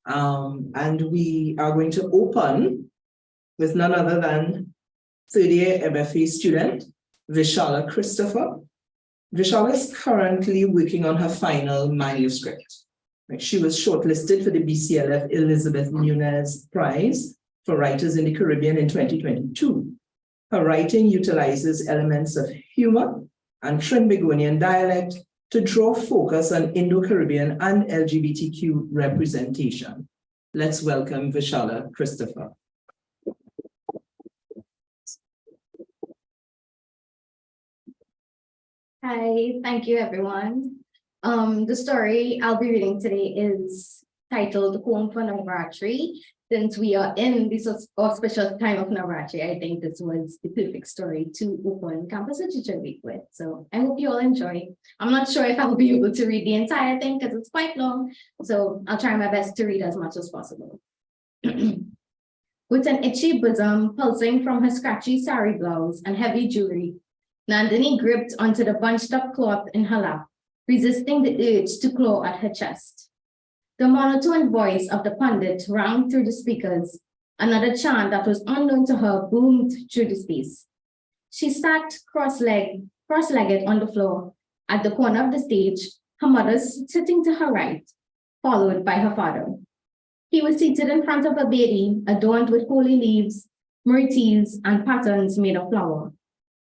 And we are going to open with none other than third-year MFA student, Vishala Christopher. Vishala is currently working on her final manuscript. She was shortlisted for the BCLF Elizabeth Nunez Prize for Writers in the Caribbean in 2022. Her writing utilizes elements of humor and Trinbagonian dialect to draw focus on Indo-Caribbean and LGBTQ representation. Let's welcome Vishala Christopher. Hi, thank you everyone. The story I'll be reading today is titled Home for Navaratri. Since we are in this auspicious time of Navaratri, I think this was the perfect story to open Campus Literature Week with. So I hope you all enjoy. I'm not sure if I'll be able to read the entire thing because it's quite long. So I'll try my best to read as much as possible. With an itchy bosom pulsing from her scratchy sari blouse and heavy jewelry, Nandini gripped onto the bunched up cloth in her lap, resisting the urge to claw at her chest. The monotone voice of the pundit rang through the speakers. Another chant that was unknown to her boomed through the space. She sat cross-legged on the floor at the corner of the stage, her mother sitting to her right, followed by her father. He was seated in front of a bedi adorned with holy leaves, murtis, and patterns made of flower.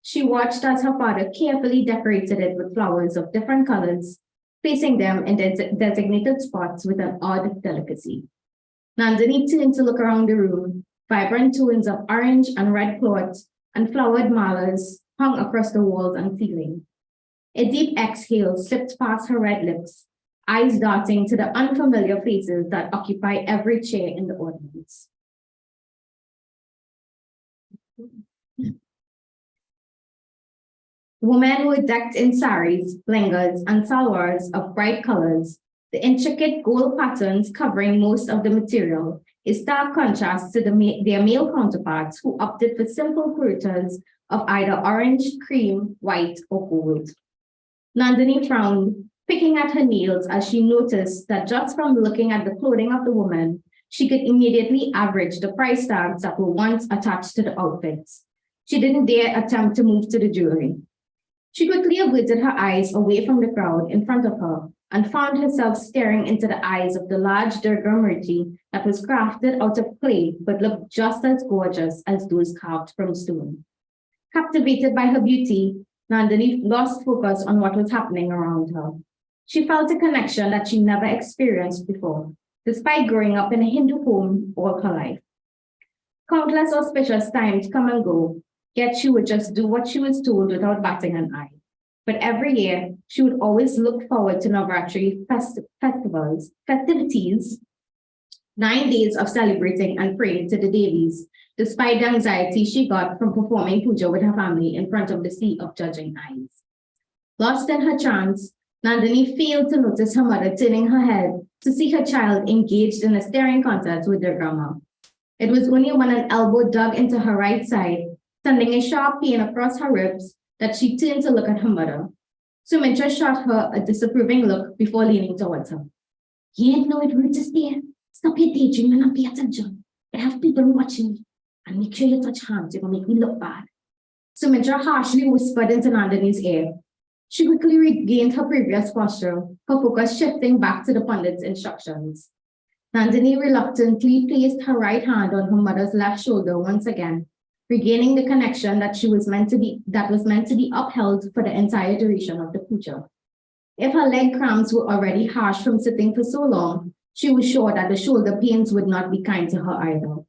She watched as her father carefully decorated it with flowers of different colors, placing them in designated spots with an odd delicacy. Nandini turned to look around the room. Vibrant tones of orange and red cloth and flowered malas hung across the walls and ceiling. A deep exhale slipped past her red lips, eyes darting to the unfamiliar faces that occupy every chair in the audience. Women were decked in saris, lehengas, and salwars of bright colors, the intricate gold patterns covering most of the material, a stark contrast to their male counterparts who opted for simple kurtas of either orange, cream, white, or gold. Nandini frowned, picking at her nails as she noticed that just from looking at the clothing of the woman, she could immediately average the price tags that were once attached to the outfits. She didn't dare attempt to move to the jewelry. She quickly averted her eyes away from the crowd in front of her and found herself staring into the eyes of the large Durga Murti that was crafted out of clay but looked just as gorgeous as those carved from stone. Captivated by her beauty, Nandini lost focus on what was happening around her. She felt a connection that she never experienced before, despite growing up in a Hindu home all her life. Countless auspicious times come and go, yet she would just do what she was told without batting an eye. But every year, she would always look forward to Navaratri festivities, 9 days of celebrating and praying to the Devis, despite the anxiety she got from performing puja with her family in front of the sea of judging eyes. Lost in her trance, Nandini failed to notice her mother turning her head to see her child engaged in a staring contest with their grandma. It was only when an elbow dug into her right side, sending a sharp pain across her ribs, that she turned to look at her mother. Sumitra shot her a disapproving look before leaning towards her. You didn't know it hurt to stare. Stop your daydreaming and pay attention. I have people watching me. And make sure you touch hands, it will make me look bad. Sumitra harshly whispered into Nandini's ear. She quickly regained her previous posture, her focus shifting back to the pundit's instructions. Nandini reluctantly placed her right hand on her mother's left shoulder once again, regaining the connection that was meant to be upheld for the entire duration of the puja. If her leg cramps were already harsh from sitting for so long, she was sure that the shoulder pains would not be kind to her either.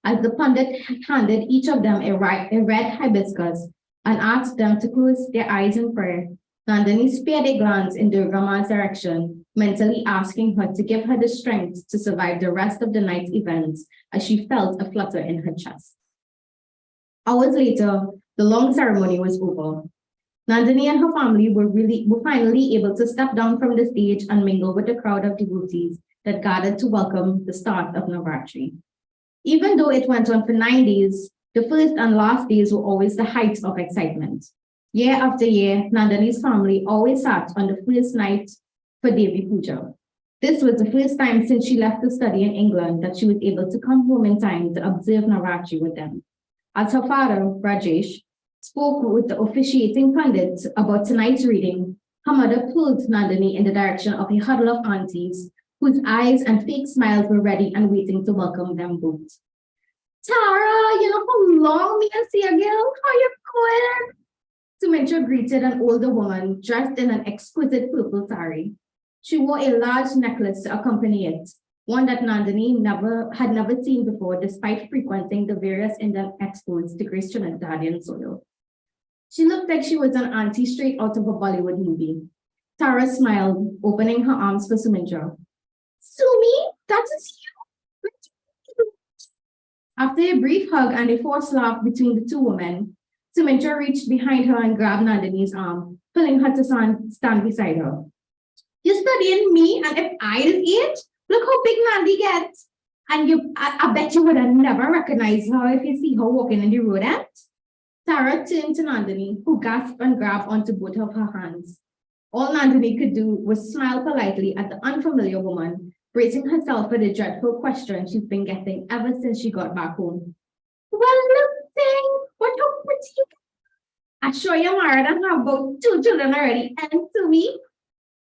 As the pundit handed each of them a red hibiscus and asked them to close their eyes in prayer, Nandini spared a glance in Durga Ma's direction, mentally asking her to give her the strength to survive the rest of the night's events as she felt a flutter in her chest. Hours later, the long ceremony was over. Nandini and her family were finally able to step down from the stage and mingle with the crowd of devotees that gathered to welcome the start of Navaratri. Even though it went on for 9 days, the first and last days were always the height of excitement. Year after year, Nandini's family always sat on the first night for Devi Puja. This was the first time since she left to study in England that she was able to come home in time to observe Navratri with them. As her father, Rajesh, spoke with the officiating pundit about tonight's reading, her mother pulled Nandini in the direction of a huddle of aunties whose eyes and fake smiles were ready and waiting to welcome them both. Tara, you know how long me and see a girl? How you going? Sumitra greeted an older woman dressed in an exquisite purple sari. She wore a large necklace to accompany it, one that Nandini had never seen before, despite frequenting the various Indian expos to grace Trinidadian soil. She looked like she was an auntie straight out of a Bollywood movie. Tara smiled, opening her arms for Sumitra. Sumi, that is you. After a brief hug and a forced laugh between the two women, Sumitra reached behind her and grabbed Nandini's arm, pulling her to stand beside her. You're studying me, and if I is 8, look how big Nandi gets. And I bet you would have never recognized her if you see her walking in the road, eh? Tara turned to Nandini, who gasped and grabbed onto both of her hands. All Nandini could do was smile politely at the unfamiliar woman, bracing herself for the dreadful question she's been getting ever since she got back home. Well, look, thing, what a pretty. I sure you're married and have about 2 children already, and to me.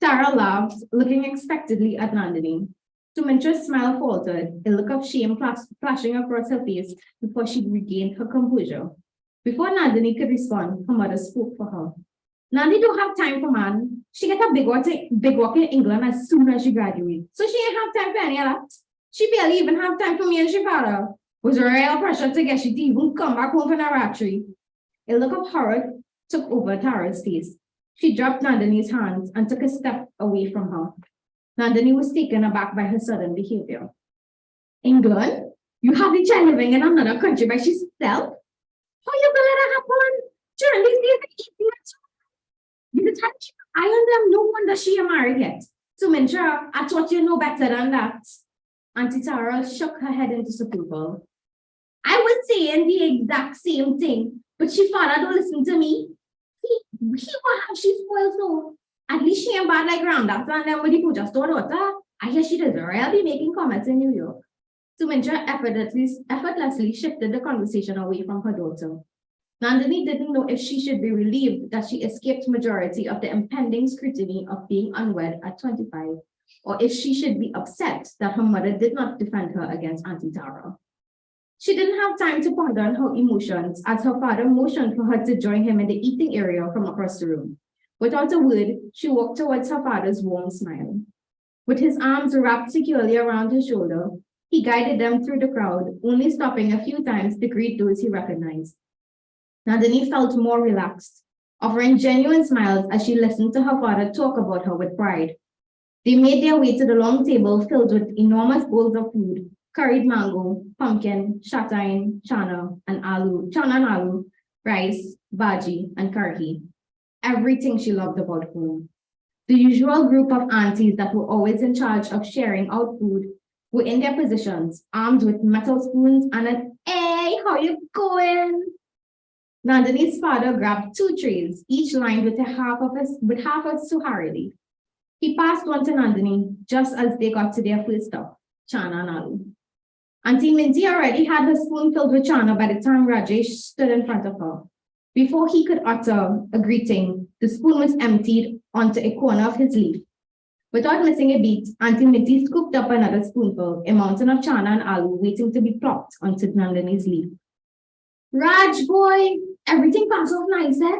Tara laughed, looking expectantly at Nandini. Sumitra's smile faltered, a look of shame flashing across her face before she regained her composure. Before Nandini could respond, her mother spoke for her. Nandi don't have time for man. She get a big work in England as soon as she graduates. So she ain't have time for any of that. She barely even have time for me and she father. Was a real pressure to get she to even come back home for Navratri. A look of horror took over Tara's face. She dropped Nandini's hands and took a step away from her. Nandini was taken aback by her sudden behavior. England? You have the child living in another country by herself? How you gonna let that happen? During these days, you touch I and them, no wonder she ain't married yet. So Mintra, I thought you know better than that. Auntie Tara shook her head in disapproval. I was saying the exact same thing, but she father don't listen to me. He will have she spoiled so. At least she ain't bad like Ramdas and then when he put just daughter. I hear she doesn't really be making comments in New York. Sumintra effortlessly shifted the conversation away from her daughter. Nandini didn't know if she should be relieved that she escaped majority of the impending scrutiny of being unwed at 25, or if she should be upset that her mother did not defend her against Auntie Tara. She didn't have time to ponder on her emotions as her father motioned for her to join him in the eating area from across the room. Without a word, she walked towards her father's warm smile. With his arms wrapped securely around his shoulder, he guided them through the crowd, only stopping a few times to greet those he recognized. Nandini felt more relaxed, offering genuine smiles as she listened to her father talk about her with pride. They made their way to the long table filled with enormous bowls of food, curried mango, pumpkin, shatain, chana and aloo, rice, bhaji, and karhi. Everything she loved about home. The usual group of aunties that were always in charge of sharing out food were in their positions, armed with metal spoons and an, "Hey, how you going?" Nandini's father grabbed 2 trays, each lined with half of suharili. He passed one to Nandini just as they got to their first stop, chana and aloo. Auntie Minty already had her spoon filled with chana by the time Rajesh stood in front of her. Before he could utter a greeting, the spoon was emptied onto a corner of his leaf. Without missing a beat, Auntie Minty scooped up another spoonful, a mountain of chana and aloo waiting to be plopped onto Nandini's leaf. Raj boy, everything passed off nice, eh?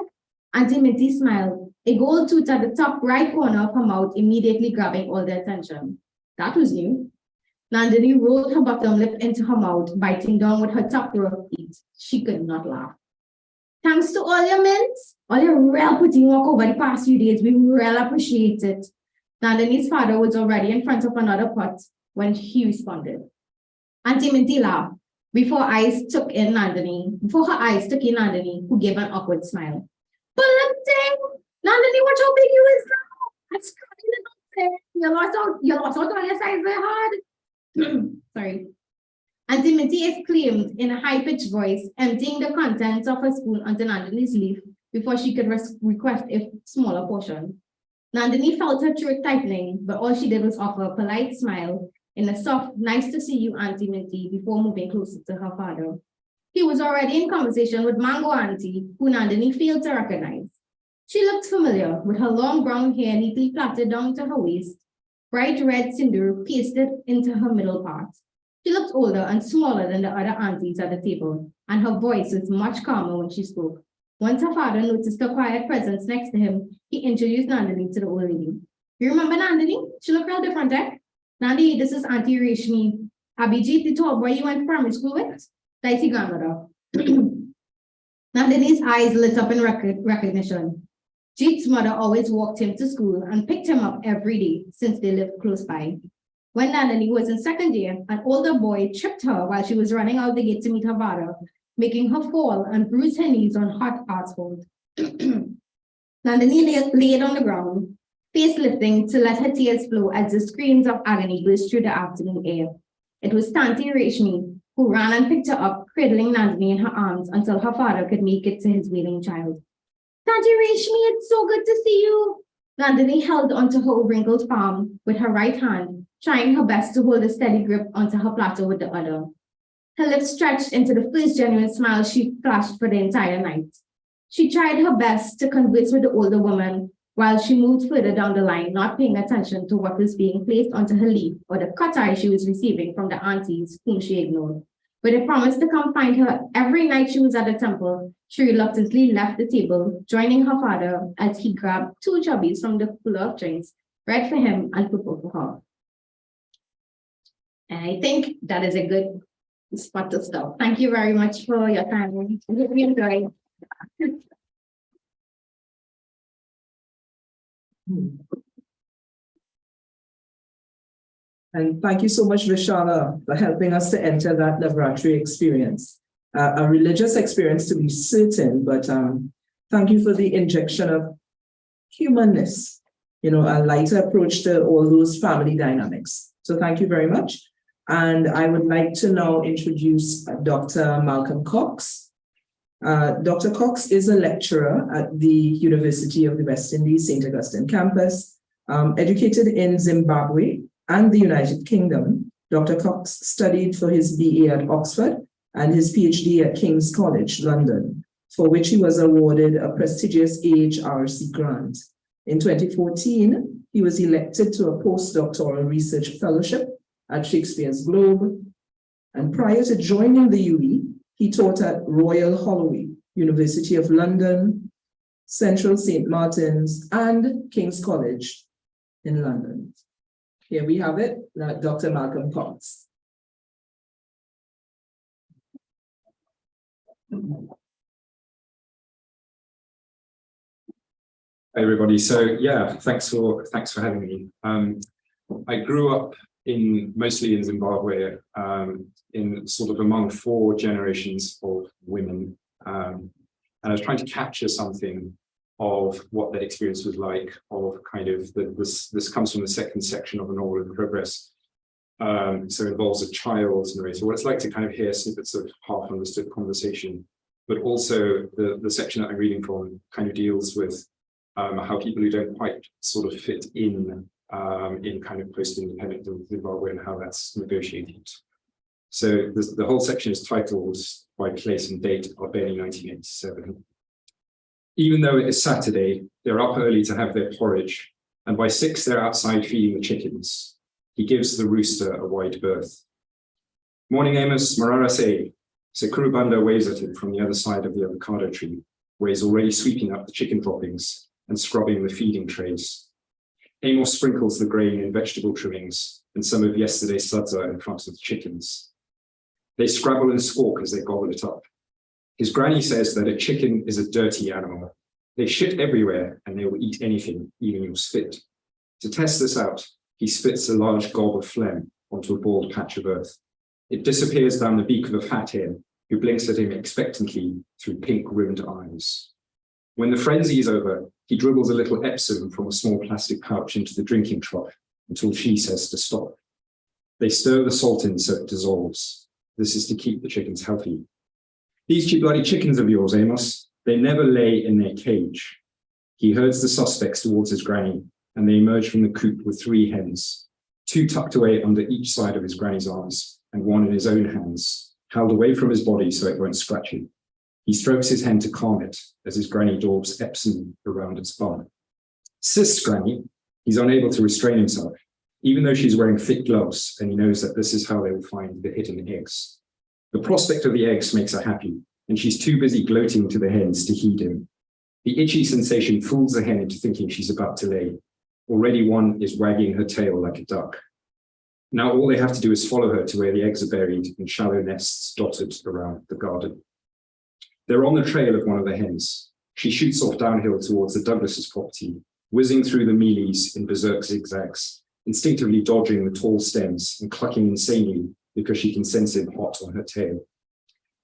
Auntie Minty smiled, a gold tooth at the top right corner of her mouth immediately grabbing all their attention. That was new. Nandini rolled her bottom lip into her mouth, biting down with her top row of teeth. She could not laugh. Thanks to all your mints, all your real putting work over the past few days. We really appreciate it. Nandini's father was already in front of another pot when he responded. Auntie Minty laughed before her eyes took in Nandini, who gave an awkward smile. But Nandini, watch how big you is now. That's crazy. You lost out on your size very hard. Sorry. Auntie Minty exclaimed in a high-pitched voice, emptying the contents of her spoon onto Nandini's leaf before she could request a smaller portion. Nandini felt her throat tightening, but all she did was offer a polite smile in a soft, nice to see you, Auntie Minty, before moving closer to her father. He was already in conversation with Mango Auntie, who Nandini failed to recognize. She looked familiar, with her long brown hair neatly plaited down to her waist, bright red sindoor pasted into her middle part. She looked older and smaller than the other aunties at the table, and her voice was much calmer when she spoke. Once her father noticed the quiet presence next to him, he introduced Nandini to the old lady. You remember Nandini? She looked real different, eh? Nandi, this is Auntie Rashmi. Abhijit, the tall boy you went to primary school with? Dicey grandmother. Nandini's eyes lit up in recognition. Jeet's mother always walked him to school and picked him up every day since they lived close by. When Nandini was in second year, an older boy tripped her while she was running out the gate to meet her father, making her fall and bruise her knees on hot asphalt. Nandini laid on the ground, face lifting to let her tears flow as the screams of agony burst through the afternoon air. It was Tanti Rashmi who ran and picked her up, cradling Nandini in her arms until her father could make it to his wailing child. Tanti Rashmi, it's so good to see you. Nandini held onto her wrinkled palm with her right hand, trying her best to hold a steady grip onto her platter with the other. Her lips stretched into the first genuine smile she flashed for the entire night. She tried her best to converse with the older woman while she moved further down the line, not paying attention to what was being placed onto her lip or the cut-eye she was receiving from the aunties whom she ignored. With a promise to come find her every night she was at the temple, she reluctantly left the table, joining her father as he grabbed 2 chubbies from the cooler of drinks, read for him and purple for her. And I think that is a good spot to stop. Thank you very much for your time. I hope you enjoyed. And thank you so much, Vishala, for helping us to enter that laboratory experience. A religious experience to be certain, but thank you for the injection of humanness, a lighter approach to all those family dynamics. So thank you very much. And I would like to now introduce Dr. Malcolm Cox. Dr. Cox is a lecturer at the University of the West Indies, St. Augustine campus, educated in Zimbabwe and the United Kingdom. Dr. Cox studied for his BA at Oxford and his PhD at King's College, London, for which he was awarded a prestigious AHRC grant. In 2014, he was elected to a postdoctoral research fellowship at Shakespeare's Globe. And prior to joining the UE, he taught at Royal Holloway, University of London, Central St. Martin's, and King's College in London. Here we have it, Dr. Malcolm Cox. Hey everybody. So yeah, thanks for having me. I grew up mostly in Zimbabwe, in sort of among 4 generations of women, and I was trying to capture something of what that experience was like. Of kind of this comes from the second section of a novel in progress. So it involves a child narrator. What it's like to kind of hear snippets of half understood conversation, but also the section that I'm reading from kind of deals with how people who don't quite sort of fit in kind of post-independent Zimbabwe and how that's negotiated. So the whole section is titled by place and date of early 1987. Even though it is Saturday, they're up early to have their porridge, and by 6 they're outside feeding the chickens. He gives the rooster a wide berth. Morning, Amos, Marara say. Sekurubanda waves at him from the other side of the avocado tree, where he's already sweeping up the chicken droppings and scrubbing the feeding trays. Amos sprinkles the grain in vegetable trimmings and some of yesterday's sadza in front of the chickens. They scrabble and squawk as they gobble it up. His granny says that a chicken is a dirty animal. They shit everywhere and they will eat anything, even your spit. To test this out, he spits a large gob of phlegm onto a bald patch of earth. It disappears down the beak of a fat hen, who blinks at him expectantly through pink-rimmed eyes. When the frenzy is over, he dribbles a little Epsom from a small plastic pouch into the drinking trough until she says to stop. They stir the salt in so it dissolves. This is to keep the chickens healthy. These cheap bloody chickens of yours, Amos, they never lay in their cage. He herds the suspects towards his granny, and they emerge from the coop with 3 hens, 2 tucked away under each side of his granny's arms, and 1 in his own hands, held away from his body so it won't scratch him. He strokes his hen to calm it as his granny daubs Epsom around its bum. Sis granny, he's unable to restrain himself, even though she's wearing thick gloves, and he knows that this is how they will find the hidden eggs. The prospect of the eggs makes her happy, and she's too busy gloating to the hens to heed him. The itchy sensation fools the hen into thinking she's about to lay. Already one is wagging her tail like a duck. Now all they have to do is follow her to where the eggs are buried in shallow nests dotted around the garden. They're on the trail of one of the hens. She shoots off downhill towards the Douglas's property, whizzing through the mealies in berserk zigzags, instinctively dodging the tall stems and clucking insanely because she can sense him hot on her tail.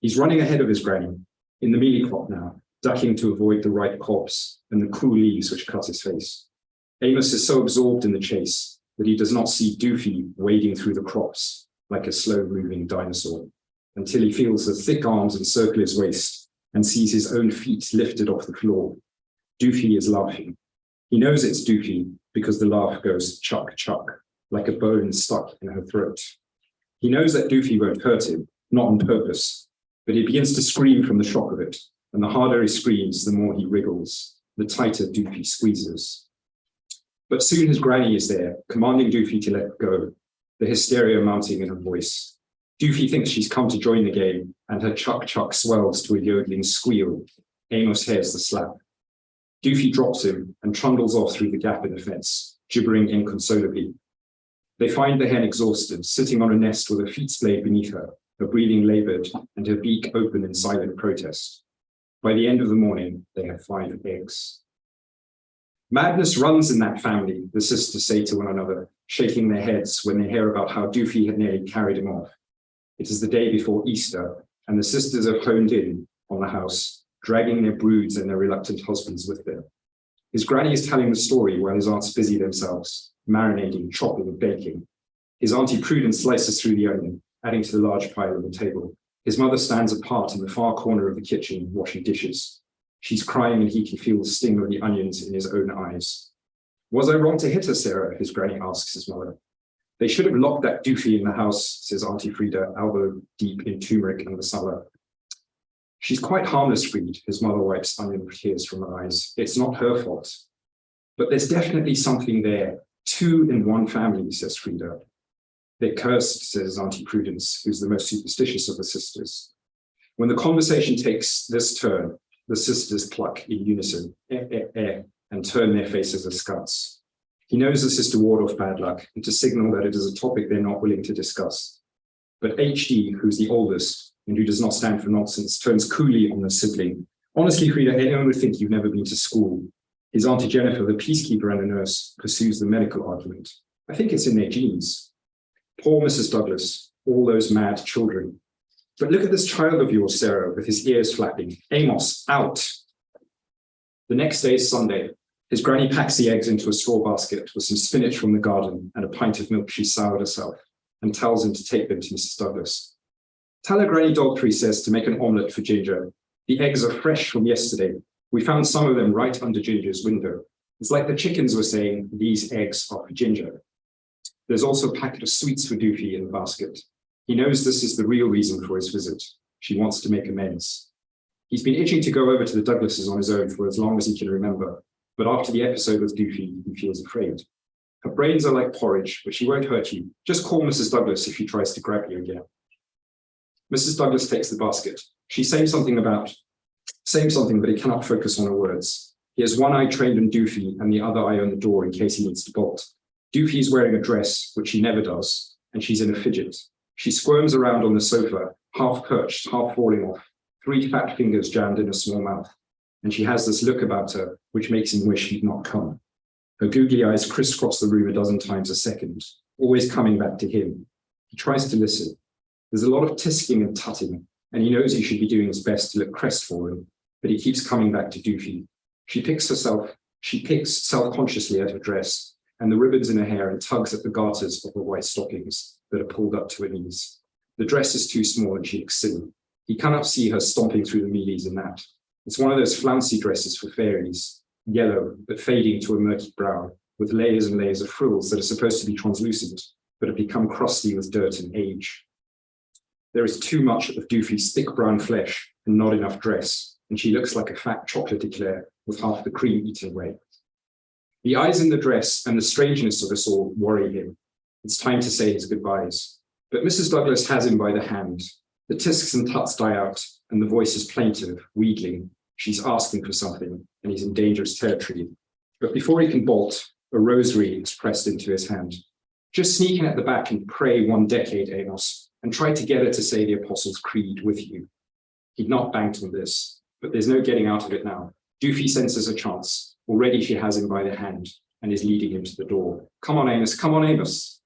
He's running ahead of his granny, in the mealie crop now, ducking to avoid the ripe cobs and the cool leaves which cut his face. Amos is so absorbed in the chase that he does not see Doofy wading through the crops like a slow-moving dinosaur, until he feels the thick arms encircle his waist and sees his own feet lifted off the floor. Doofy is laughing. He knows it's Doofy because the laugh goes chuck, chuck, like a bone stuck in her throat. He knows that Doofy won't hurt him, not on purpose, but he begins to scream from the shock of it, and the harder he screams, the more he wriggles, the tighter Doofy squeezes. But soon his granny is there, commanding Doofy to let go, the hysteria mounting in her voice. Doofy thinks she's come to join the game, and her chuck-chuck swells to a yodeling squeal. Amos hears the slap. Doofy drops him and trundles off through the gap in the fence, gibbering inconsolably. They find the hen exhausted, sitting on a nest with her feet splayed beneath her breathing labored, and her beak open in silent protest. By the end of the morning, they have 5 eggs. Madness runs in that family, the sisters say to one another, shaking their heads when they hear about how Doofy had nearly carried him off. It is the day before Easter, and the sisters have honed in on the house, dragging their broods and their reluctant husbands with them. His granny is telling the story while his aunts busy themselves, marinating, chopping, baking. His auntie Prudence slices through the onion, adding to the large pile on the table. His mother stands apart in the far corner of the kitchen, washing dishes. She's crying and he can feel the sting of the onions in his own eyes. Was I wrong to hit her, Sarah? His granny asks his mother. They should have locked that Doofy in the house, says Auntie Frida, elbow deep in turmeric and masala. She's quite harmless, Fried. His mother wipes onion tears from her eyes. It's not her fault. But there's definitely something there. 2 in one family, says Frida. They're cursed, says Auntie Prudence, who's the most superstitious of the sisters. When the conversation takes this turn, the sisters cluck in unison, and turn their faces askance. He knows this is to ward off bad luck and to signal that it is a topic they're not willing to discuss. But HD, who's the oldest and who does not stand for nonsense, turns coolly on the sibling. Honestly, Frida, anyone would think you've never been to school. His Auntie Jennifer, the peacekeeper and a nurse, pursues the medical argument. I think it's in their genes. Poor Mrs. Douglas, all those mad children. But look at this child of yours, Sarah, with his ears flapping. Amos, out. The next day is Sunday. His granny packs the eggs into a straw basket with some spinach from the garden and a pint of milk she soured herself, and tells him to take them to Mrs. Douglas. Tell her Granny Dogtree says to make an omelette for Ginger. The eggs are fresh from yesterday. We found some of them right under Ginger's window. It's like the chickens were saying, these eggs are for Ginger. There's also a packet of sweets for Doofy in the basket. He knows this is the real reason for his visit. She wants to make amends. He's been itching to go over to the Douglases on his own for as long as he can remember, but after the episode with Doofy, he feels afraid. Her brains are like porridge, but she won't hurt you. Just call Mrs. Douglas if she tries to grab you again. Mrs. Douglas takes the basket. She's saying something, but he cannot focus on her words. He has one eye trained on Doofy and the other eye on the door in case he needs to bolt. Doofy is wearing a dress, which she never does, and she's in a fidget. She squirms around on the sofa, half perched, half falling off, 3 fat fingers jammed in a small mouth, and she has this look about her, which makes him wish he'd not come. Her googly eyes crisscross the room a dozen times a second, always coming back to him. He tries to listen. There's a lot of tisking and tutting, and he knows he should be doing his best to look crestfallen, but he keeps coming back to Doofy. She picks self-consciously at her dress, and the ribbons in her hair, and tugs at the garters of her white stockings that are pulled up to her knees. The dress is too small and she looks silly. He cannot see her stomping through the mealies in that. It's one of those flouncy dresses for fairies, yellow but fading to a murky brown, with layers and layers of frills that are supposed to be translucent, but have become crusty with dirt and age. There is too much of Doofy's thick brown flesh and not enough dress, and she looks like a fat chocolate eclair with half the cream eaten away. The eyes in the dress and the strangeness of us all worry him. It's time to say his goodbyes. But Mrs. Douglas has him by the hand. The tisks and tuts die out, and the voice is plaintive, wheedling. She's asking for something, and he's in dangerous territory. But before he can bolt, a rosary is pressed into his hand. Just sneak in at the back and pray 1 decade, Amos, and try to get her to say the Apostles' Creed with you. He'd not banked on this, but there's no getting out of it now. Doofy senses a chance. Already she has him by the hand and is leading him to the door. Come on, Amos, come on, Amos.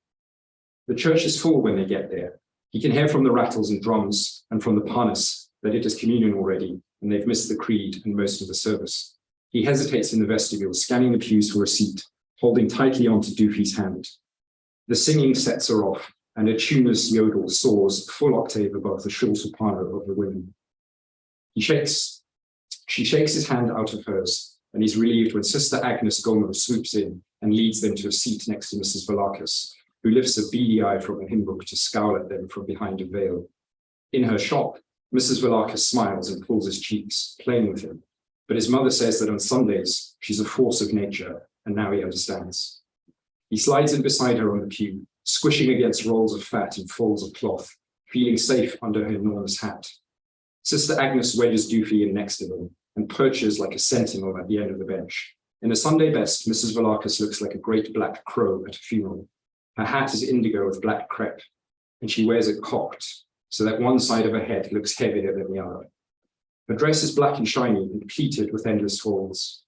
The church is full when they get there. He can hear from the rattles and drums and from the parnas that it is communion already, and they've missed the creed and most of the service. He hesitates in the vestibule, scanning the pews for a seat, holding tightly onto Doofy's hand. The singing sets her off, and a tuneless yodel soars full octave above the shrill soprano of the women. She shakes his hand out of hers, and he's relieved when Sister Agnes Gomo swoops in and leads them to a seat next to Mrs. Valakis, who lifts a beady eye from a hymn book to scowl at them from behind a veil. In her shop, Mrs. Valakis smiles and pulls his cheeks, playing with him, but his mother says that on Sundays, she's a force of nature, and now he understands. He slides in beside her on the pew, squishing against rolls of fat and folds of cloth, feeling safe under her enormous hat. Sister Agnes wedges Doofy in next to them and perches like a sentinel at the end of the bench. In a Sunday best, Mrs. Valakis looks like a great black crow at a funeral. Her hat is indigo with black crepe, and she wears it cocked, so that one side of her head looks heavier than the other. Her dress is black and shiny and pleated with endless folds.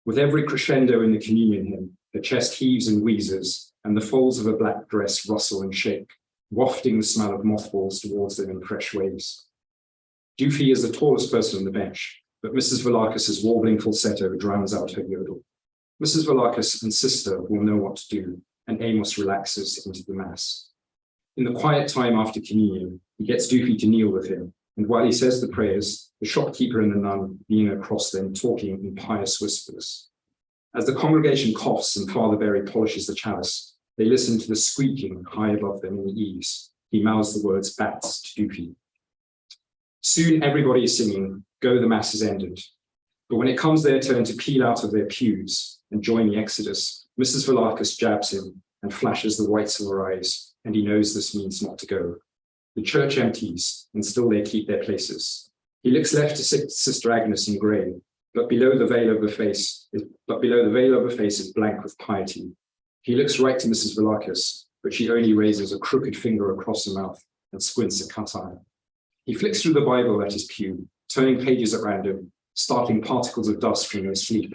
With every crescendo in the communion hymn, her chest heaves and wheezes, and the folds of her black dress rustle and shake, wafting the smell of mothballs towards them in fresh waves. Doofy is the tallest person on the bench, but Mrs. Valakis's warbling falsetto drowns out her yodel. Mrs. Valakis and sister will know what to do, and Amos relaxes into the mass. In the quiet time after communion, he gets Doofy to kneel with him, and while he says the prayers, the shopkeeper and the nun lean across them, talking in pious whispers. As the congregation coughs and Father Berry polishes the chalice, they listen to the squeaking high above them in the eaves. He mouths the words bats to Doofy. Soon everybody is singing, Go the Mass is ended. But when it comes their turn to peel out of their pews and join the exodus, Mrs. Valakis jabs him and flashes the whites of her eyes, and he knows this means not to go. The church empties, and still they keep their places. He looks left to Sister Agnes in grey, but below the veil of the face is blank with piety. He looks right to Mrs. Valakis, but she only raises a crooked finger across her mouth and squints a cut eye. He flicks through the Bible at his pew, turning pages at random, startling particles of dust from their sleep.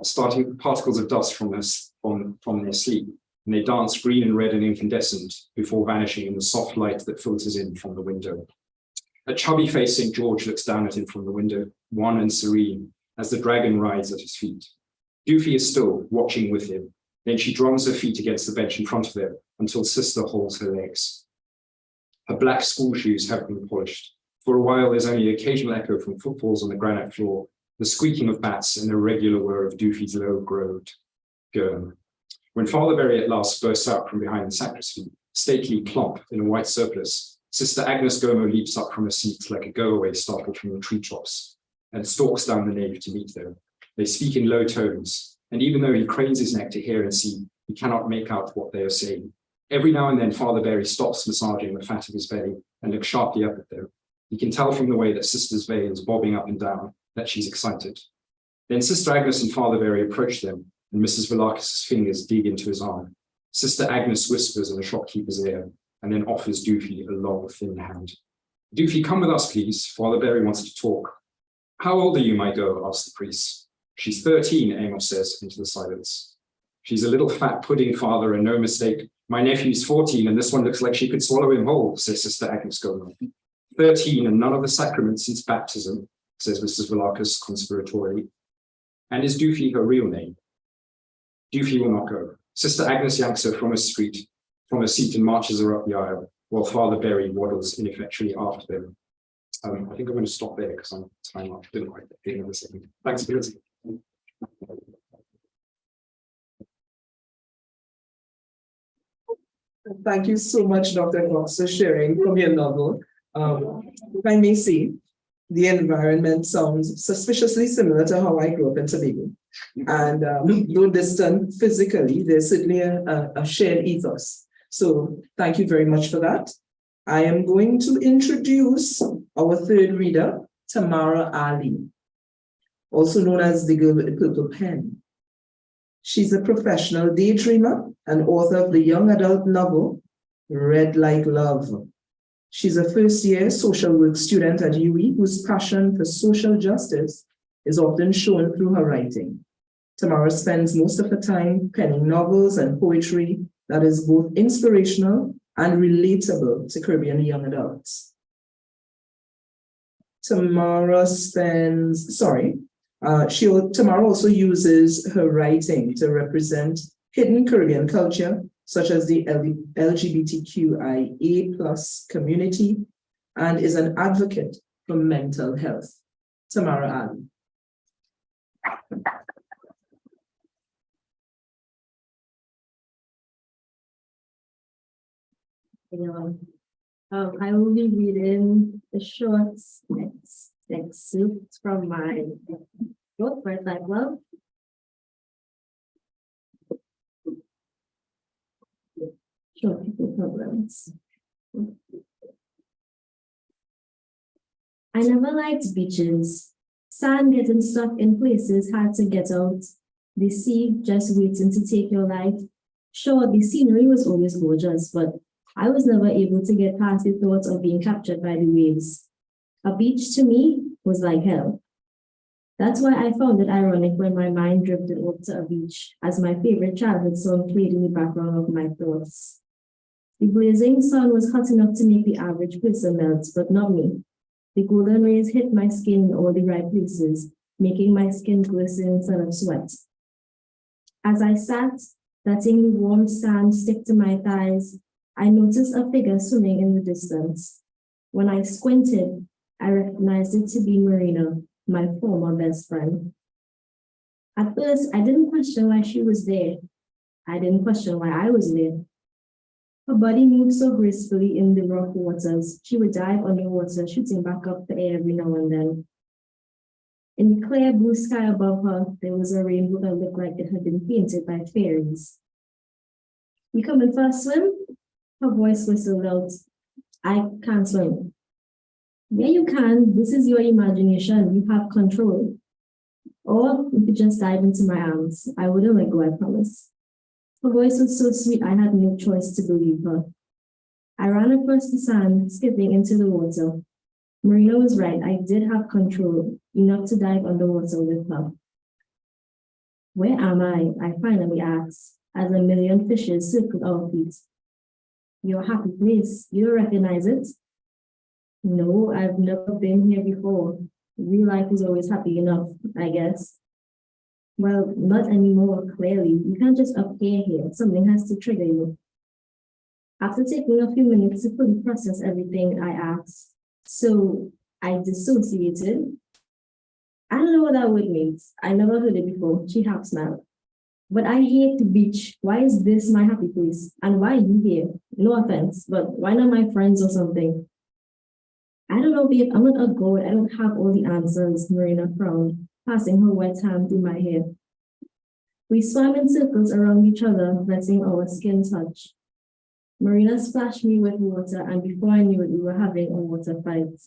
From their sleep, and they dance green and red and incandescent before vanishing in the soft light that filters in from the window. A chubby-faced St. George looks down at him from the window, wan and serene, as the dragon rides at his feet. Doofy is still, watching with him. Then she drums her feet against the bench in front of them until Sister holds her legs. Her black school shoes have been polished. For a while, there's only an occasional echo from footfalls on the granite floor, the squeaking of bats and a regular whir of Doofy's low-growed gurn. When Father Berry at last bursts out from behind the sacristy, stately plump in a white surplice, Sister Agnes Gomo leaps up from her seat like a go-away startled from the treetops and stalks down the nave to meet them. They speak in low tones, and even though he cranes his neck to hear and see, he cannot make out what they are saying. Every now and then, Father Berry stops massaging the fat of his belly and looks sharply up at them. He can tell from the way that Sister's veil is bobbing up and down that she's excited. Then Sister Agnes and Father Berry approach them, and Mrs. Valakis' fingers dig into his arm. Sister Agnes whispers in the shopkeeper's ear, and then offers Doofy a long, thin hand. Doofy, come with us, please. Father Berry wants to talk. How old are you, my girl? Asks the priest. She's 13, Amos says into the silence. She's a little fat pudding, Father, and no mistake. My nephew's 14, and this one looks like she could swallow him whole, says Sister Agnes Goldman. 13, and none of the sacraments since baptism, says Mrs. Valakis conspiratorially. And is Doofy her real name? Doofy will not go. Sister Agnes yanks her from her seat and marches her up the aisle, while Father Berry waddles ineffectually after them. I think I'm going to stop there because I'm time up. Didn't quite get the second. Thanks for listening. Thank you so much, Dr. Cox, for sharing from your novel. If I may say, the environment sounds suspiciously similar to how I grew up in Tobago. And though distant physically, there's certainly a shared ethos. So thank you very much for that. I am going to introduce our third reader, Tamara Ali, also known as the girl with the purple pen. She's a professional daydreamer and author of the young adult novel, Red Like Love. She's a first-year social work student at UE whose passion for social justice is often shown through her writing. Tamara spends most of her time penning novels and poetry that is both inspirational and relatable to Caribbean young adults. Tamara also uses her writing to represent hidden Caribbean culture, such as the LGBTQIA+ community, and is an advocate for mental health. Tamara Ali. I will be reading the short excerpt from my book, Red Like Love. Sure, no problems. I never liked beaches. Sand getting stuck in places hard to get out. The sea just waiting to take your life. Sure, the scenery was always gorgeous, but I was never able to get past the thoughts of being captured by the waves. A beach to me was like hell. That's why I found it ironic when my mind drifted off to a beach, as my favorite childhood song played in the background of my thoughts. The blazing sun was hot enough to make the average person melt, but not me. The golden rays hit my skin in all the right places, making my skin glisten instead of sweat. As I sat, letting the warm sand stick to my thighs, I noticed a figure swimming in the distance. When I squinted, I recognized it to be Marina, my former best friend. At first, I didn't question why she was there. I didn't question why I was there. Her body moved so gracefully in the rough waters. She would dive underwater, shooting back up the air every now and then. In the clear blue sky above her, there was a rainbow that looked like it had been painted by fairies. "You coming for a swim?" Her voice whistled out. "I can't swim." "Yeah, you can. This is your imagination. You have control." "Or you could just dive into my arms. I wouldn't let go, I promise." Her voice was so sweet, I had no choice to believe her. I ran across the sand, skipping into the water. Marina was right. I did have control, enough to dive underwater with her. "Where am I?" I finally asked, as a million fishes circled our feet. "Your happy place. You don't recognize it?" "No, I've never been here before. Real life is always happy enough, I guess." "Well, not anymore, clearly. You can't just appear here. Something has to trigger you." After taking a few minutes to fully process everything, I asked, "So I dissociated?" "I don't know what that word means. I never heard it before." She half smiled. "But I hate the beach. Why is this my happy place? And why are you here? No offense, but why not my friends or something?" "I don't know, babe. I'm not a god. I don't have all the answers," Marina frowned, passing her wet hand through my hair. We swam in circles around each other, letting our skin touch. Marina splashed me with water, and before I knew it, we were having a water fight.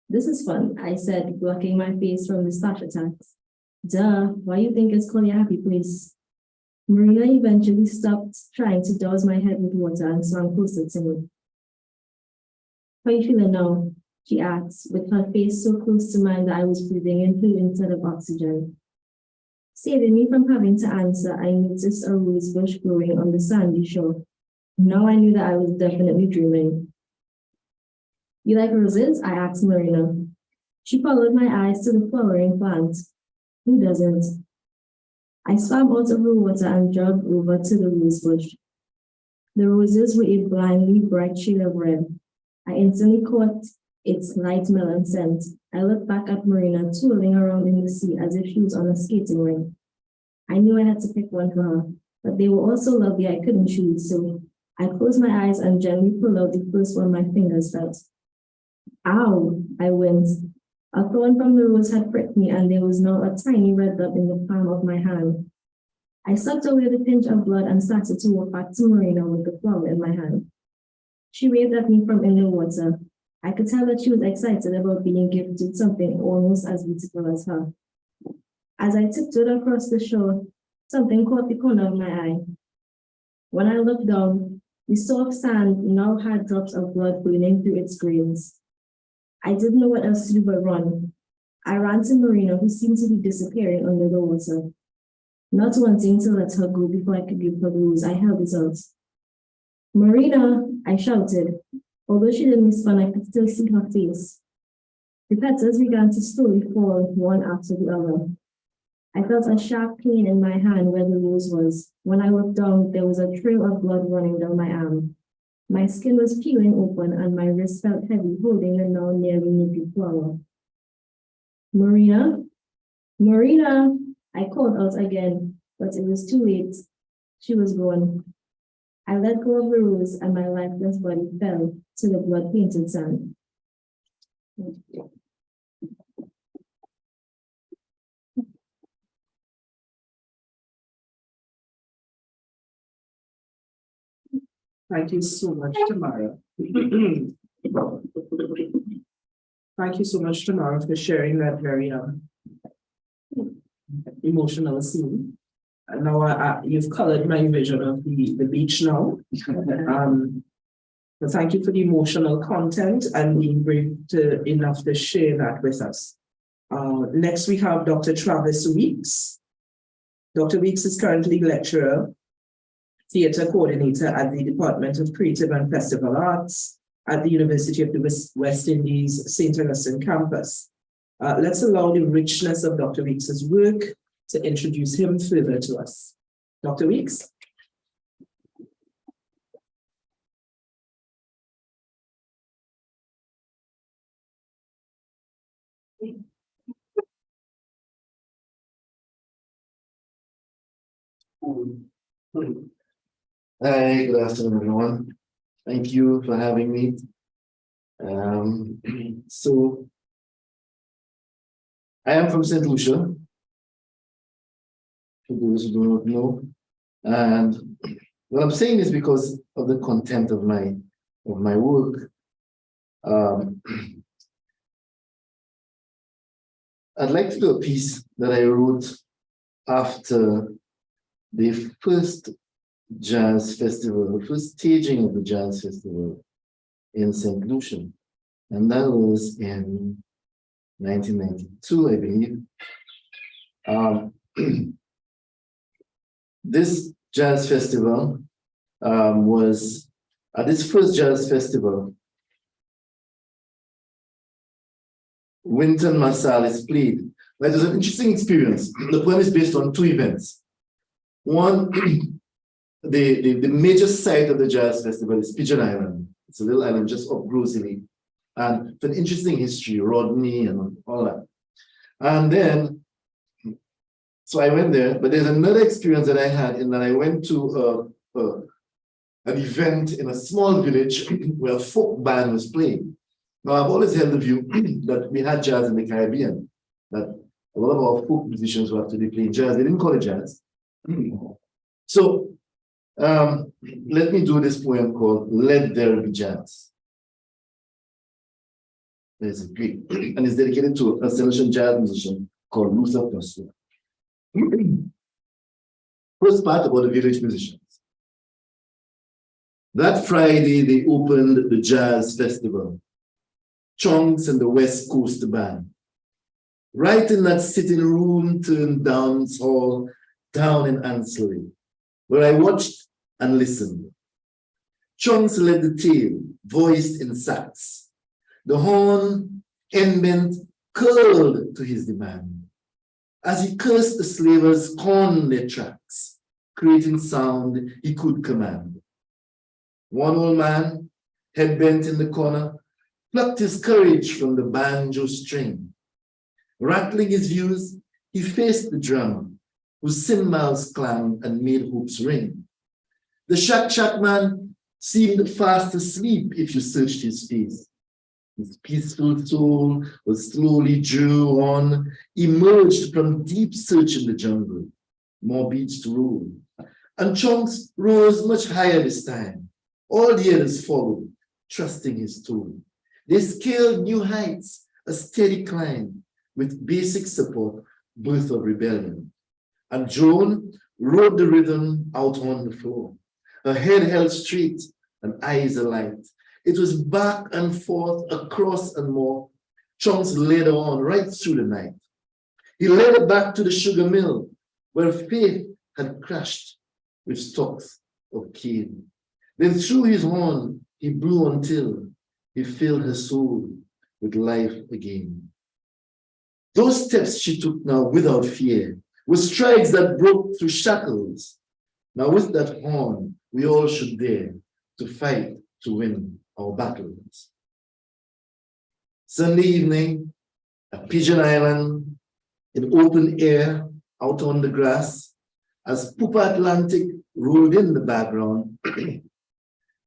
"This is fun," I said, blocking my face from the splash attacks. "Duh, why you think it's called your happy place?" Marina eventually stopped trying to douse my head with water and swam closer to me. "How you feeling now?" she asked, with her face so close to mine that I was breathing in fluid instead of oxygen. Saving me from having to answer, I noticed a rose bush growing on the sandy shore. Now I knew that I was definitely dreaming. "You like roses?" I asked Marina. She followed my eyes to the flowering plant. Who doesn't? I swam out of the water and jogged over to the rose bush. The roses were a blindly bright shade of red. I instantly caught its light melon scent. I looked back at Marina, twirling around in the sea as if she was on a skating rink. I knew I had to pick one for her, but they were all so lovely I couldn't choose, so I closed my eyes and gently pulled out the first one my fingers felt. Ow! I winced. A thorn from the rose had pricked me, and there was now a tiny red dot in the palm of my hand. I sucked away the pinch of blood and started to walk back to Marina with the flower in my hand. She waved at me from in the water. I could tell that she was excited about being gifted something almost as beautiful as her. As I tiptoed across the shore, something caught the corner of my eye. When I looked down, the soft sand now had drops of blood burning through its grains. I didn't know what else to do but run. I ran to Marina, who seemed to be disappearing under the water. Not wanting to let her go before I could give her the rose, I held it out. Marina, I shouted. Although she didn't respond, I could still see her face. The petals began to slowly fall one after the other. I felt a sharp pain in my hand where the rose was. When I looked down, there was a trail of blood running down my arm. My skin was peeling open and my wrist felt heavy holding the now nearly naked flower. Marina, Marina, I called out again, but it was too late. She was gone. I let go of the rose and my lifeless body fell to the blood-painted sand. Thank you so much, Tamara. Thank you so much, Tamara, for sharing that very emotional scene. And now you've colored my vision of the beach now. So thank you for the emotional content and being brave enough to share that with us. Next, we have Dr. Travis Weeks. Dr. Weeks is currently lecturer, theatre coordinator at the Department of Creative and Festival Arts at the University of the West Indies, St. Augustine campus. Let's allow the richness of Dr. Weeks's work to introduce him further to us. Dr. Weeks. Hi, good afternoon, everyone. Thank you for having me. So, I am from St. Lucia, for those who do not know. And what I'm saying is because of the content of my work. I'd like to do a piece that I wrote after the first jazz festival, the first staging of the jazz festival in St. Lucia. And that was in 1992, I believe. This jazz festival was, at this first jazz festival, Wynton Marsalis played. That was an interesting experience. The poem is based on two events. One, the major site of the jazz festival is Pigeon Island. It's a little island just up Groseley. And it's an interesting history, Rodney and all that. And then, so I went there, but there's another experience that I had in that I went to an event in a small village where a folk band was playing. Now, I've always held the view that we had jazz in the Caribbean, that a lot of our folk musicians were actually playing jazz. They didn't call it jazz. So, let me do this poem called Let There Be Jazz. It's great, and it's dedicated to a Celestial jazz musician called Lusa Pastor. First part about the village musicians. That Friday, they opened the jazz festival. Chunks and the West Coast Band. Right in that sitting room turned dance hall down in Ansley, where I watched and listened. Chunks led the tale, voiced in sax. The horn, end-bent, curled to his demand, as he cursed the slavers corn their tracks, creating sound he could command. One old man, head bent in the corner, plucked his courage from the banjo string. Rattling his views, he faced the drummer, whose cymbals clanged and made hoops ring. The shack man seemed fast asleep if you searched his face. His peaceful soul was slowly drawn, emerged from deep search in the jungle. More beats to roll. And Chunks rose much higher this time. All the others followed, trusting his tone. They scaled new heights, a steady climb, with basic support, birth of rebellion. And Joan rode the rhythm out on the floor, her head held straight and eyes alight. It was back and forth, across and more. Chunks led her on right through the night. He led her back to the sugar mill, where faith had crashed with stalks of cane. Then through his horn, he blew until he filled her soul with life again. Those steps she took now without fear were strides that broke through shackles. Now with that horn, we all should dare to fight to win our battles. Sunday evening, at Pigeon Island, in open air, out on the grass, as Pupa Atlantic rolled in the background,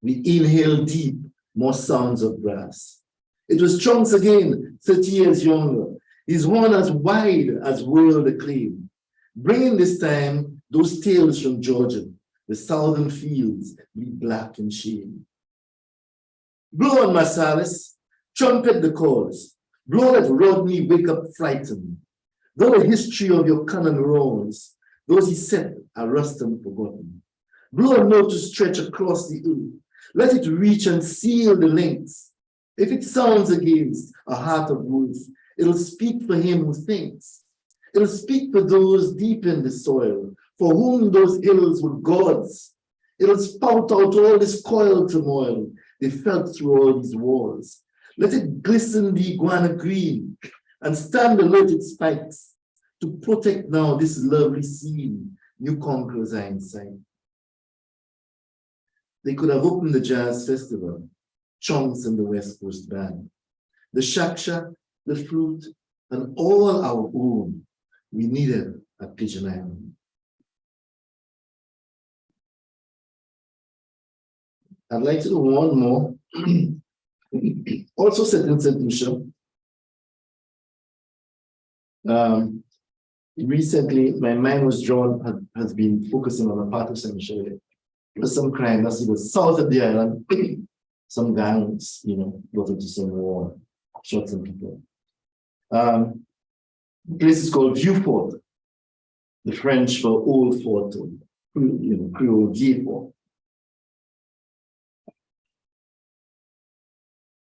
we inhaled deep more sounds of brass. It was Chunks again, 30 years younger, his horn as wide as world acclaim, bringing this time those tales from Georgia, the southern fields be black in shade. Blow on Marsalis, trumpet the cause, blow let Rodney wake up frightened. Though the history of your cannon roars, those he set are rusted forgotten. Blow a note to stretch across the earth, let it reach and seal the links. If it sounds against a heart of woods, it'll speak for him who thinks. It'll speak for those deep in the soil, for whom those hills were gods. It'll spout out all this coil turmoil they felt through all these wars. Let it glisten the iguana green and stand alert its spikes to protect now this lovely scene new conquerors are in sight. They could have opened the jazz festival, Chunks and the West Coast Band, the shaksha, the flute, and all our own we needed at Pigeon Island. I'd like to do one more, also set in St. Lucia. Recently, my mind was drawn, has been focusing on a part of St. Lucia. There was some crime that's in the south of the island. Some gangs, got into some war, shot some people. The place is called Vieux Fort, the French for old fort, Creole Vieux Fort.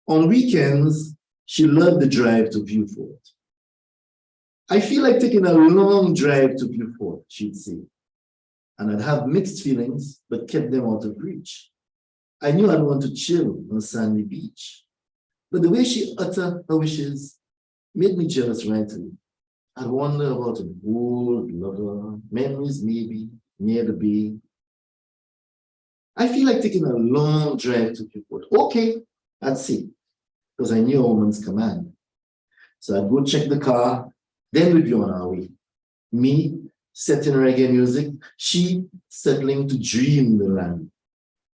On weekends, she loved the drive to Vieux Fort. I feel like taking a long drive to Vieux Fort, she'd say. And I'd have mixed feelings, but kept them out of reach. I knew I'd want to chill on a sandy beach. But the way she uttered her wishes made me jealous rightly. I'd wonder about an old lover, memories maybe, near the bay. I feel like taking a long drive to Vieux Fort. Okay, I'd say, because I knew a woman's command. So I'd go check the car, then we'd be on our way. Me, setting reggae music, she settling to dream the land.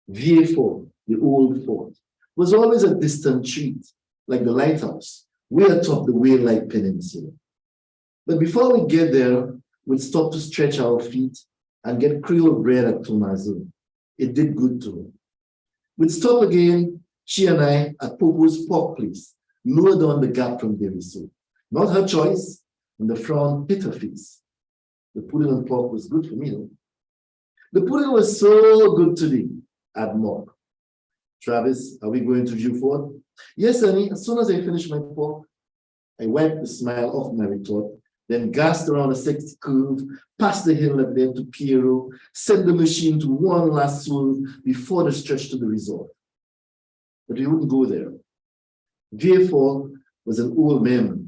Vieux Fort, the old fort, was always a distant treat, like the lighthouse, way atop the whale-like peninsula. But before we get there, we'd stop to stretch our feet and get Creole bread at Tomazo. It did good to her. We'd stop again, she and I, at Popo's pork place, lower down the gap from Deviso. Not her choice, and the frown hit her face. The pudding and pork was good for me, though. The pudding was so good today, I'd mock. Travis, are we going to Vieux Fort? Yes, honey, as soon as I finish my pork, I wiped the smile off my retort, then gassed around a sexy curve, past the hill up there to Piero, sent the machine to one last swerve before the stretch to the resort. But we wouldn't go there. Vieux Fort was an old memory.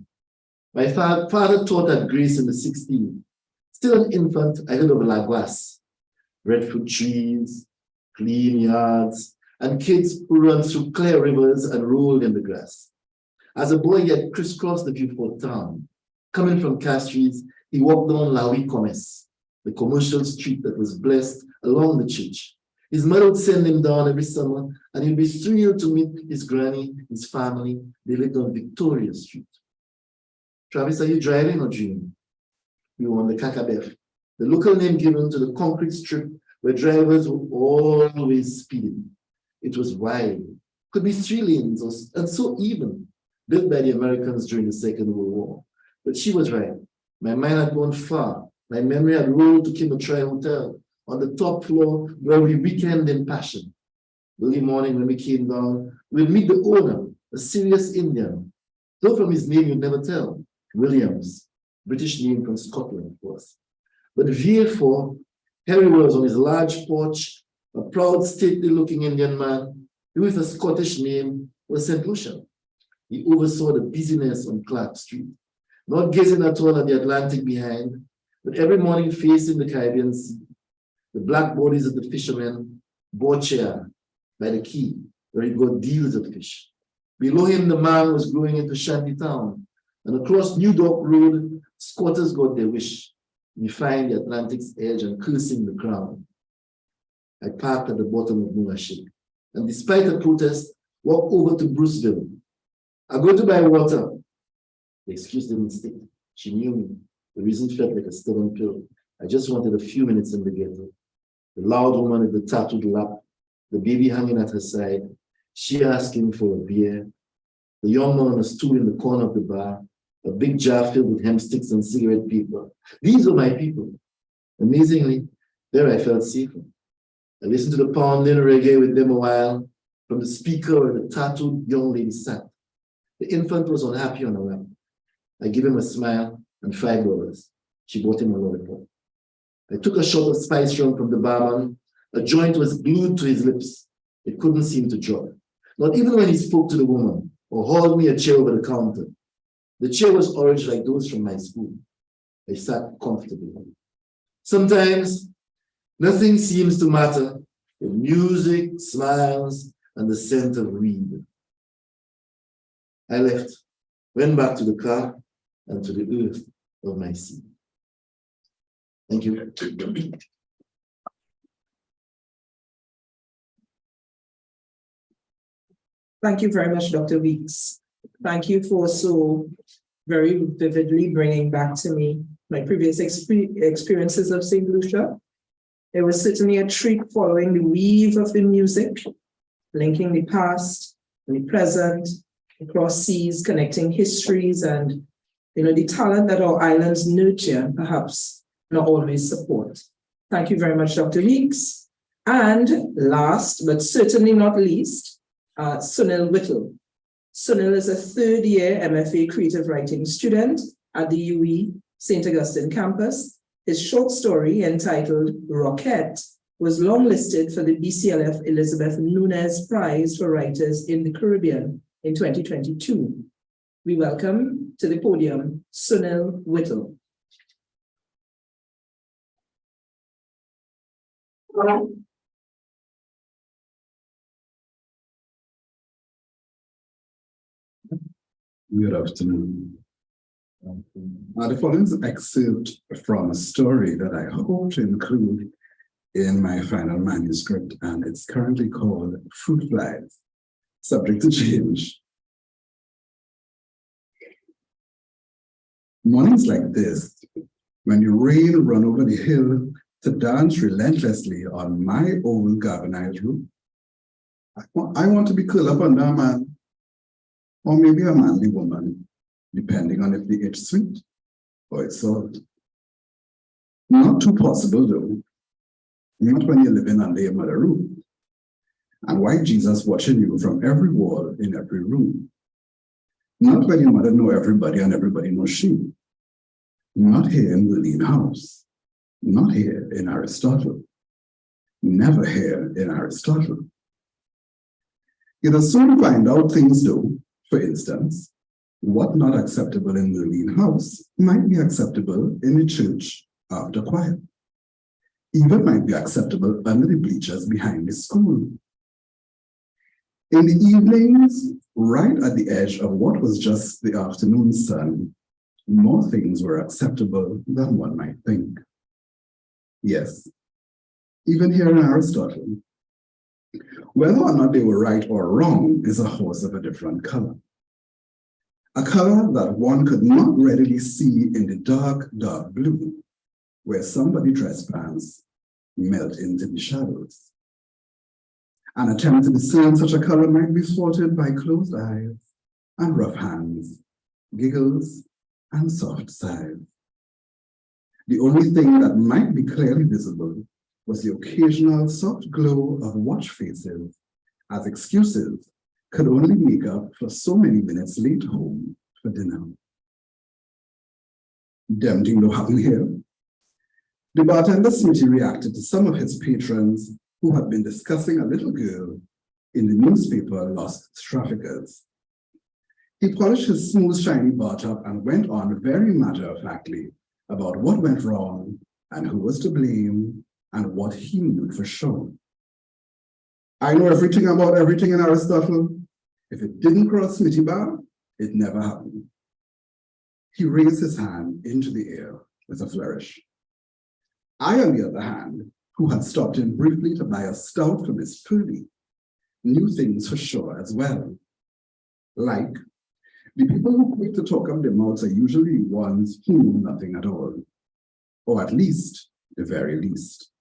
My father taught at Grace in the 16th. Still an infant, I heard of La Glace, breadfruit trees, clean yards, and kids who run through clear rivers and rolled in the grass. As a boy, he had crisscrossed the Vieux Fort town. Coming from Castries, he walked down La Rue Commerce, the commercial street that was blessed along the church. His mother would send him down every summer, and he'd be thrilled to meet his granny, his family. They lived on Victoria Street. Travis, are you driving or dreaming? We were on the Kakabef, the local name given to the concrete strip where drivers were always speeding. It was wide, could be 3 lanes, and so even, built by the Americans during the Second World War. But she was right. My mind had gone far. My memory had rolled to Kimotry Hotel on the top floor where we weekend in passion. Early morning when we came down, we'd meet the owner, a serious Indian. Though from his name you'd never tell, Williams, British name from Scotland, of course. But veered for, Harry was on his large porch, a proud, stately-looking Indian man, with a Scottish name was St. Lucian. He oversaw the busyness on Clark Street, not gazing at all at the Atlantic behind, but every morning facing the Caribbean Sea, the black bodies of the fishermen, Borchia by the quay, where he got deals of fish. Below him, the man was growing into Shantytown, and across New Dock Road, squatters got their wish. We find the Atlantic's edge and cursing the crown. I parked at the bottom of Moorship, and despite a protest, walked over to Bruceville. I go to buy water. The excuse didn't stick. She knew me. The reason felt like a stubborn pill. I just wanted a few minutes in the ghetto. The loud woman with the tattooed lap, the baby hanging at her side, she asking for a beer. The young man on a stool in the corner of the bar, a big jar filled with hemp sticks and cigarette paper. These were my people. Amazingly, there I felt safer. I listened to the pounding reggae with them a while. From the speaker where the tattooed young lady sat. The infant was unhappy on the lap. I gave him a smile and $5. She bought him a lollipop. I took a shot of spice rum from the barman. A joint was glued to his lips. It couldn't seem to drop. Not even when he spoke to the woman or hauled me a chair over the counter. The chair was orange like those from my school. I sat comfortably. Sometimes nothing seems to matter. The music, smiles, and the scent of weed. I left, went back to the car and to the earth of my seat. Thank you. Thank you very much, Dr. Weeks. Thank you for so very vividly bringing back to me my previous experiences of St. Lucia. It was certainly a treat following the weave of the music, linking the past and the present, across seas, connecting histories and, the talent that our islands nurture, perhaps not always support. Thank you very much, Dr. Weeks. And last, but certainly not least, Sunil Whittle. Sunil is a third-year MFA creative writing student at the UE St. Augustine campus. His short story entitled Rocket was longlisted for the BCLF Elizabeth Nunes Prize for Writers in the Caribbean in 2022. We welcome to the podium Sunil Whittle. Good afternoon. The following is an excerpt from a story that I hope to include in my final manuscript, and it's currently called Fruit Flies, subject to change. Mornings like this, when the rain run over the hill to dance relentlessly on my old galvanized roof, I want to be curled up under a man, or maybe a manly woman, depending on if the it's sweet or it's salt. Not too possible though, not when you're living under your mother roof. And white Jesus watching you from every wall in every room. Not when your mother know everybody and everybody knows she. Not here in the Lean House. Not here in Aristotle. Never here in Aristotle. You'll soon find out things though. For instance, what not acceptable in the Lean House might be acceptable in the church after choir. Even might be acceptable under the bleachers behind the school. In the evenings, right at the edge of what was just the afternoon sun, more things were acceptable than one might think. Yes, even here in Aristotle, Whether or not they were right or wrong is a horse of a different color. A color that one could not readily see in the dark, dark blue, where somebody dressed pants melt into the shadows. An attempt to discern such a color might be thwarted by closed eyes and rough hands, giggles, and soft sighs. The only thing that might be clearly visible was the occasional soft glow of watch faces, as excuses could only make up for so many minutes late home for dinner. Tempting to happen here. The bartender Smitty reacted to some of his patrons who had been discussing a little girl in the newspaper Lost Traffickers. He polished his smooth, shiny bar top and went on very matter-of-factly about what went wrong and who was to blame and what he knew for sure. I know everything about everything in Aristotle. If it didn't cross Smitty bar, it never happened. He raised his hand into the air with a flourish. I, on the other hand, who had stopped in briefly to buy a stout for Miss Purdy, knew things for sure as well. Like, the people who quick to talk up their mouths are usually ones who know nothing at all, or at least, the very least.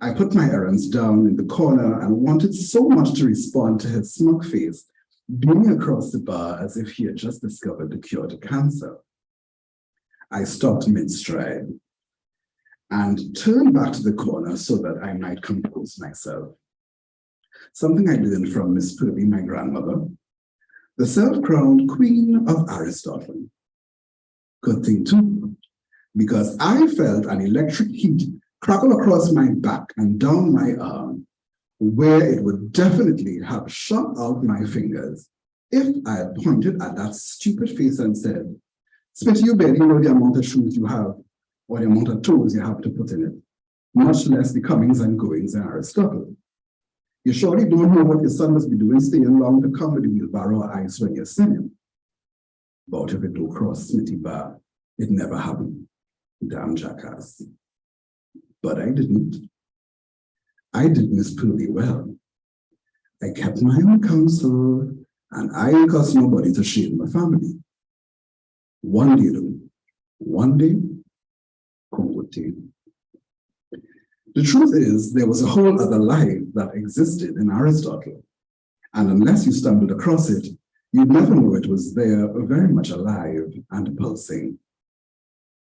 I put my errands down in the corner and wanted so much to respond to his smug face, beaming across the bar as if he had just discovered the cure to cancer. I stopped mid-stride and turned back to the corner so that I might compose myself. Something I learned from Miss Purdy, my grandmother, the self-crowned Queen of Aristotle. Good thing too, because I felt an electric heat crackle across my back and down my arm, where it would definitely have shot out my fingers if I had pointed at that stupid face and said, Smitty, you barely know the amount of shoes you have or the amount of toes you have to put in it, much less the comings and goings in Aristotle. You surely don't know what your son must be doing staying long to come with the wheelbarrow or ice when you're sinning. But if it don't cross Smitty bar, it never happened. Damn jackass. But I didn't. I did Miss Purdy well. I kept my own counsel, and I ain't cost nobody to shame my family. One day, though, one day, Kongote. The truth is, there was a whole other life that existed in Aristotle, and unless you stumbled across it, you'd never know it was there, very much alive and pulsing.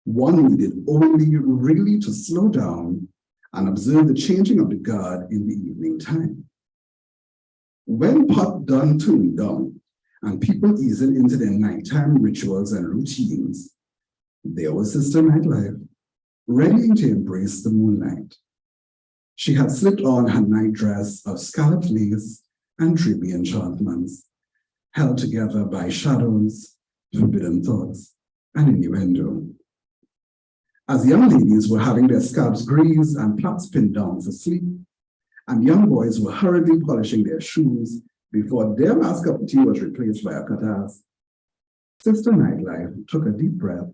One needed only really to slow down and observe the changing of the guard in the evening time. When pot done tuned down and people eased into their nighttime rituals and routines, there was Sister Nightlife, ready to embrace the moonlight. She had slipped on her night dress of scalloped lace and dreamy enchantments, held together by shadows, forbidden thoughts, and innuendo. As young ladies were having their scalps greased and plaits pinned down for sleep, and young boys were hurriedly polishing their shoes before their last cup of tea was replaced by a cuttass, Sister Nightlife took a deep breath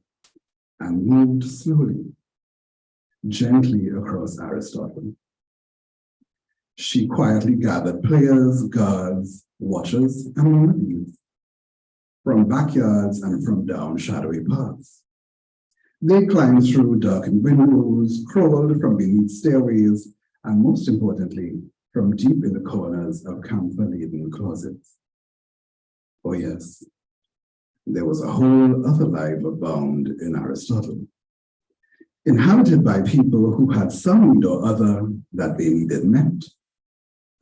and moved slowly, gently across Aristotle. She quietly gathered players, guards, watchers, and wannabes from backyards and from down shadowy paths. They climbed through darkened windows, crawled from beneath stairways, and most importantly, from deep in the corners of camphor-laden closets. Oh yes, there was a whole other life abound in Aristotle, inhabited by people who had some need or other that they needed met,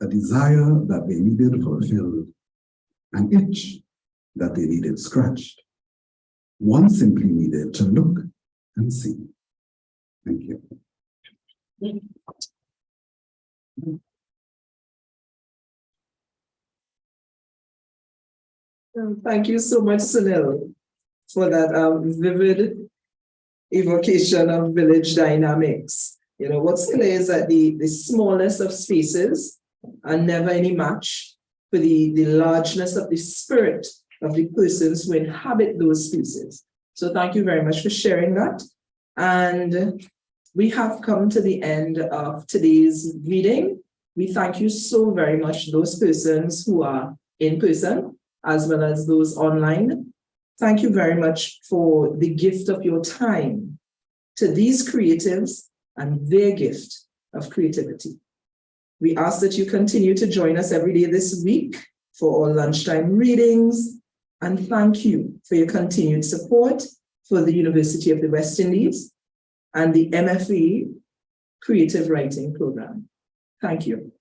a desire that they needed fulfilled, an itch that they needed scratched. One simply needed to look and see. Thank you. Thank you so much, Sunil, for that vivid evocation of village dynamics. You know, what's clear is that the smallness of spaces are never any match for the largeness of the spirit of the persons who inhabit those spaces. So thank you very much for sharing that. And we have come to the end of today's reading We thank you so very much, those persons who are in person, as well as those online. Thank you very much for the gift of your time to these creatives and their gift of creativity. We ask that you continue to join us every day this week for our lunchtime readings, and thank you for your continued support for the University of the West Indies and the MFE Creative Writing Program. Thank you.